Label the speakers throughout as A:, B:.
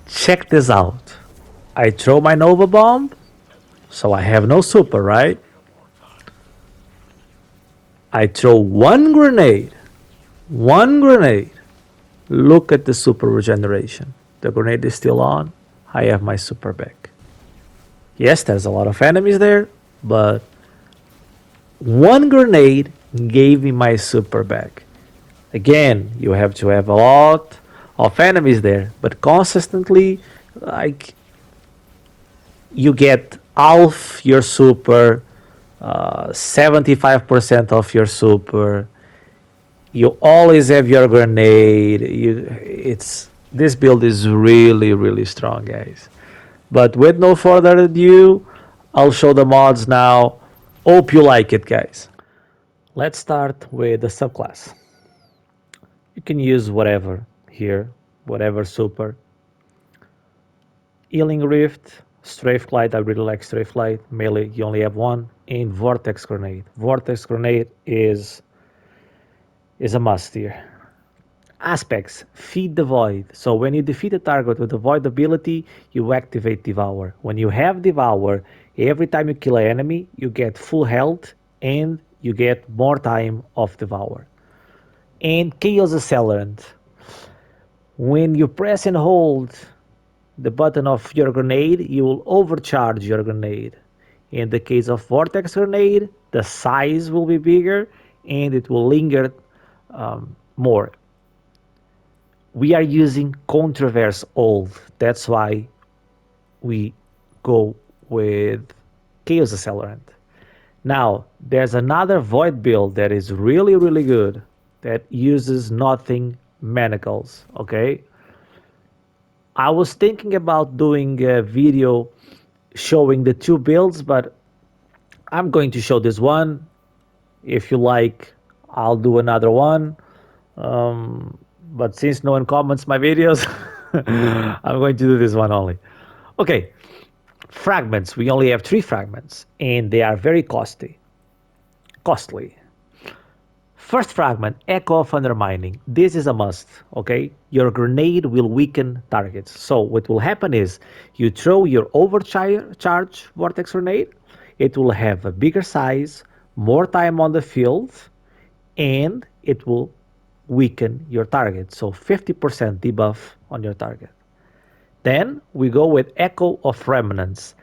A: Check this out. I throw my Nova Bomb, so I have no super, right? I throw one grenade. One grenade. Look at the super regeneration. The grenade is still on. I have my super back. Yes, there's a lot of enemies there, but one grenade gave me my super back. Again, you have to have a lot of enemies there, but consistently, like, you get half your super, 75% of your super. You always have your grenade. It's this build is really really strong, guys. But with no further ado, I'll show the mods now. Hope you like it, guys. Let's start with the subclass. You can use whatever here, whatever super. Healing Rift, Strafe Light, I really like Strafe Light. Melee, you only have one. And Vortex Grenade. Vortex Grenade is a must here. Aspects, Feed the Void. So when you defeat a target with the Void ability, you activate Devour. When you have Devour, every time you kill an enemy, you get full health and you get more time of Devour. And Chaos Accelerant. When you press and hold the button of your grenade, you will overcharge your grenade. In the case of Vortex Grenade, the size will be bigger and it will linger more. We are using Controverse Old. That's why we go with Chaos Accelerant. Now, there's another Void build that is really, really good that uses nothing manacles, okay? I was thinking about doing a video showing the two builds, but I'm going to show this one. If you like, I'll do another one. But since no one comments my videos, I'm going to do this one only. Okay, fragments. We only have 3 fragments, and they are very costly. Costly. First fragment, Echo of Undermining. This is a must, okay? Your grenade will weaken targets. So what will happen is you throw your overcharge vortex grenade, it will have a bigger size, more time on the field, and it will weaken your target. So 50% debuff on your target. Then we go with Echo of Remnants.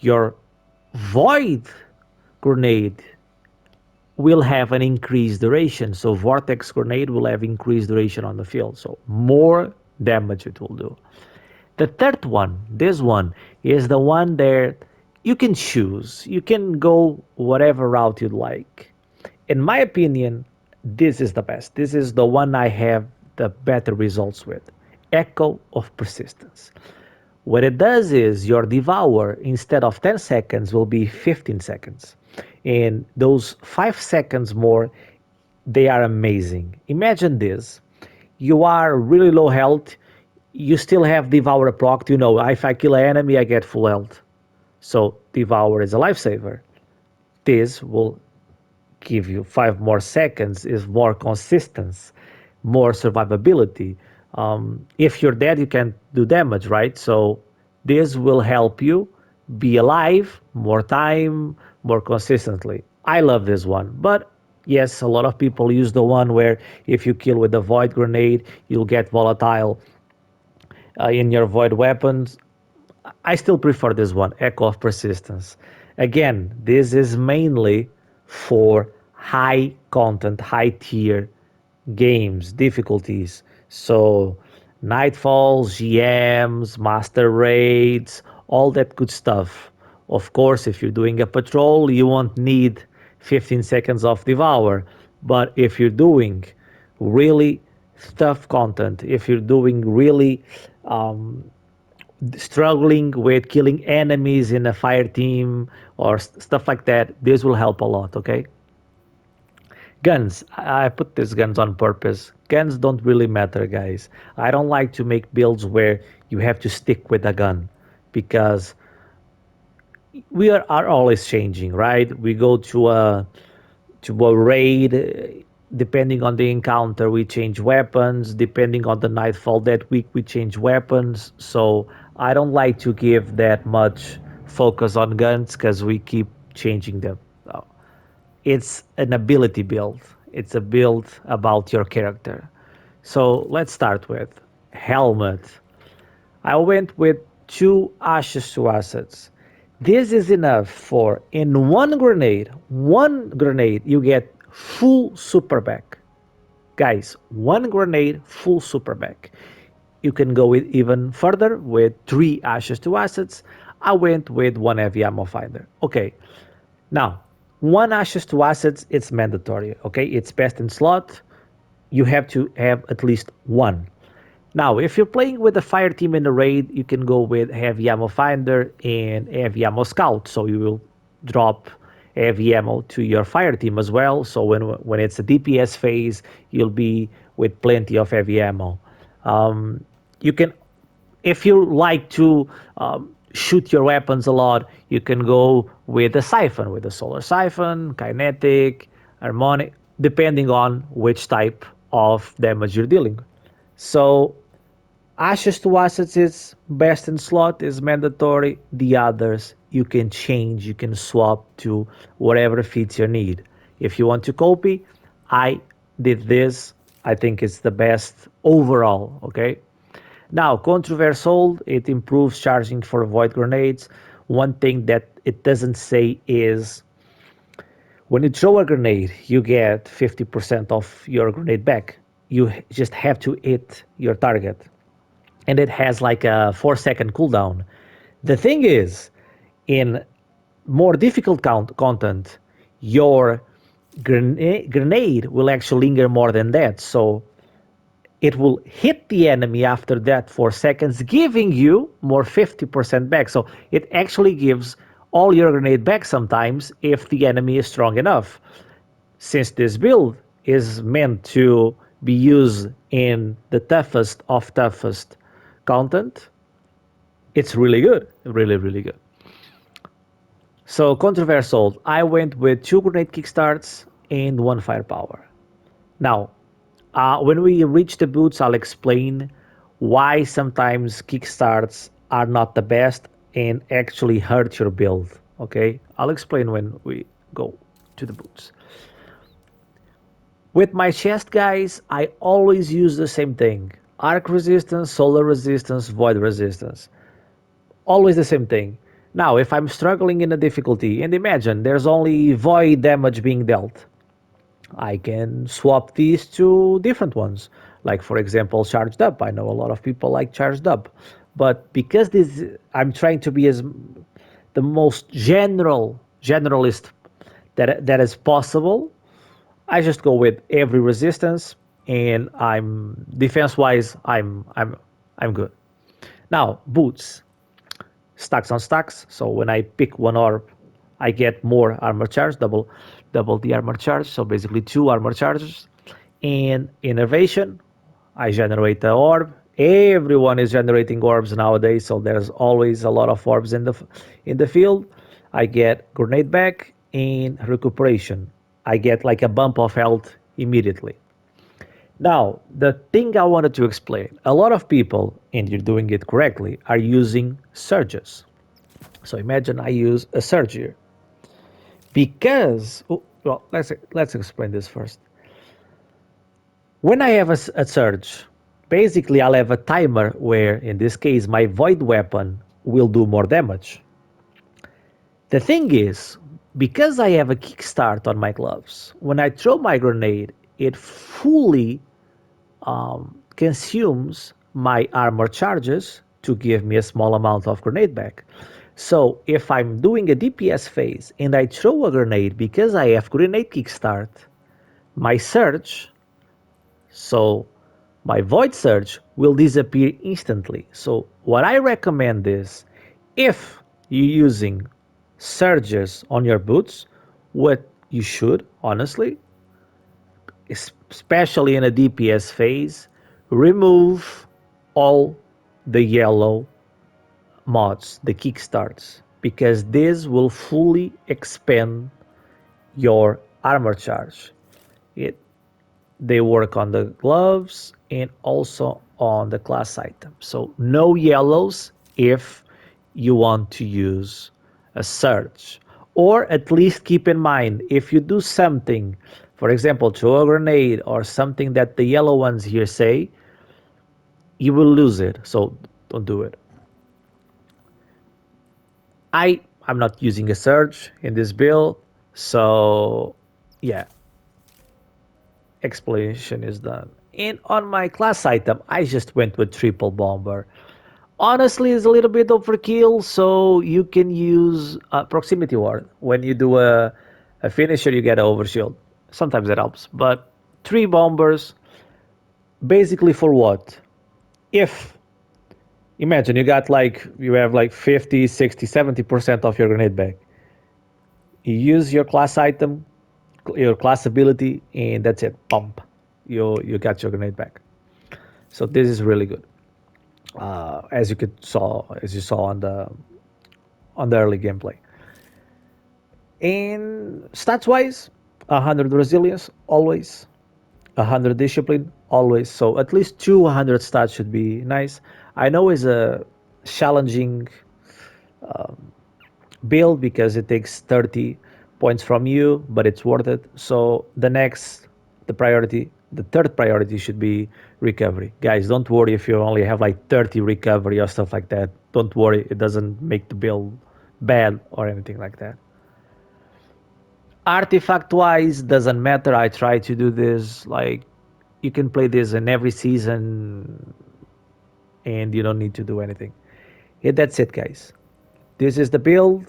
A: Your Void grenade will have an increased duration. So Vortex Grenade will have increased duration on the field. So more damage it will do. The third one, this one, is the one that you can choose. You can go whatever route you'd like. In my opinion, this is the best. This is the one I have the better results with. Echo of Persistence. What it does is your devour instead of 10 seconds will be 15 seconds. And those 5 seconds more, they are amazing. Imagine this. You are really low health, you still have devour proc. You know, if I kill an enemy, I get full health. So devour is a lifesaver. This will give you 5 more seconds, is more consistent, more survivability. If you're dead, you can do damage, right? So this will help you be alive more time, more consistently. I love this one, but yes, a lot of people use the one where if you kill with a void grenade, you'll get volatile in your void weapons. I still prefer this one, Echo of Persistence. Again, this is mainly for high content, high tier games, difficulties. So, Nightfalls, GMs, Master Raids, all that good stuff. Of course, if you're doing a patrol, you won't need 15 seconds of Devour. But if you're doing really tough content, if you're doing really struggling with killing enemies in a fire team or stuff like that, this will help a lot, okay? Guns. I put these guns on purpose. Guns don't really matter, guys. I don't like to make builds where you have to stick with a gun because we are always changing, right? We go to a raid. Depending on the encounter, we change weapons. Depending on the nightfall that week, we change weapons. So I don't like to give that much focus on guns because we keep changing them. It's an ability build. It's a build about your character. So let's start with helmet. I went with 2 ashes to assets. This is enough for in one grenade you get full super back. Guys, one grenade full super back. You can go with even further with 3 ashes to assets. I went with 1 heavy ammo finder. Okay, now 1 ashes to assets it's mandatory. Okay, it's best in slot. You have to have at least one. Now, if you're playing with a fire team in a raid, you can go with heavy ammo finder and heavy ammo scout. So you will drop heavy ammo to your fire team as well. So when it's a DPS phase, you'll be with plenty of heavy ammo. You can, if you like to shoot your weapons a lot, you can go with a siphon, with a solar siphon, kinetic, harmonic, depending on which type of damage you're dealing. So ashes to assets is best in slot is mandatory. The others you can change, you can swap to whatever fits your need. If you want to copy, I did this. I think it's the best overall. Okay. Now, controversial, it improves charging for void grenades. One thing that it doesn't say is when you throw a grenade, you get 50% of your grenade back. You just have to hit your target. And it has like a 4 second cooldown. The thing is, in more difficult content, your grenade will actually linger more than that. So it will hit the enemy after that 4 seconds, giving you more 50% back. So it actually gives all your grenade back sometimes if the enemy is strong enough. Since this build is meant to be used in the toughest of toughest content, it's really good. Really, really good. So controversial, I went with 2 grenade kickstarts and 1 firepower. Now, when we reach the boots, I'll explain why sometimes kickstarts are not the best and actually hurt your build. Okay, I'll explain when we go to the boots. With my chest, guys, I always use the same thing: arc resistance, solar resistance, void resistance. Always the same thing. Now, if I'm struggling in a difficulty, and imagine there's only void damage being dealt, I can swap these to different ones. Like for example, charged up. I know a lot of people like charged up, but because this, I'm trying to be as the most generalist that is possible. I just go with every resistance, and I'm defense wise. I'm good. Now boots, stacks on stacks. So when I pick one orb, I get more armor charge, double the armor charge. So basically 2 armor charges. And innervation, I generate the orb. Everyone is generating orbs nowadays, so there's always a lot of orbs in the field. I get grenade back and recuperation. I get like a bump of health immediately. Now, the thing I wanted to explain, a lot of people, and you're doing it correctly, are using surges. So imagine I use a surge here. Because, oh, well, let's explain this first. When I have a surge, basically I'll have a timer where, in this case, my void weapon will do more damage. The thing is, because I have a kickstart on my gloves, when I throw my grenade, it fully consumes my armor charges to give me a small amount of grenade back. So if I'm doing a DPS phase and I throw a grenade because I have grenade kickstart, my surge, so my void surge will disappear instantly. So what I recommend is if you're using surges on your boots, what you should honestly, especially in a DPS phase, remove all the yellow mods, the kickstarts, because this will fully expand your armor charge. It They work on the gloves and also on the class item. So no yellows if you want to use a surge. Or at least keep in mind if you do something, for example, throw a grenade or something that the yellow ones here say, you will lose it. So don't do it. I'm not using a surge in this build, so yeah, explanation is done. And on my class item, I just went with triple bomber. Honestly, it's a little bit overkill, so you can use proximity ward. When you do a finisher, you get an overshield. Sometimes it helps, but three bombers, basically for what? If, imagine you have like 50, 60, 70% of your grenade bag. You use your class item, your class ability, and that's it. Pump. You got your grenade back. So this is really good. As you saw on the early gameplay. And stats wise, 100 resilience always, 100 discipline always. So at least 200 stats should be nice. I know it's a challenging build because it takes 30 points from you, but it's worth it. So the third priority should be recovery. Guys, don't worry if you only have like 30 recovery or stuff like that. Don't worry, it doesn't make the build bad or anything like that. Artifact wise, doesn't matter. I try to do this like you can play this in every season and you don't need to do anything. Yeah, that's it, guys. This is the build.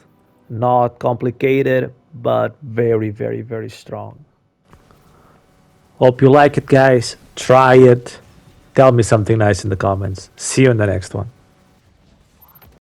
A: Not complicated, but very, very, very strong. Hope you like it, guys. Try it. Tell me something nice in the comments. See you in the next one.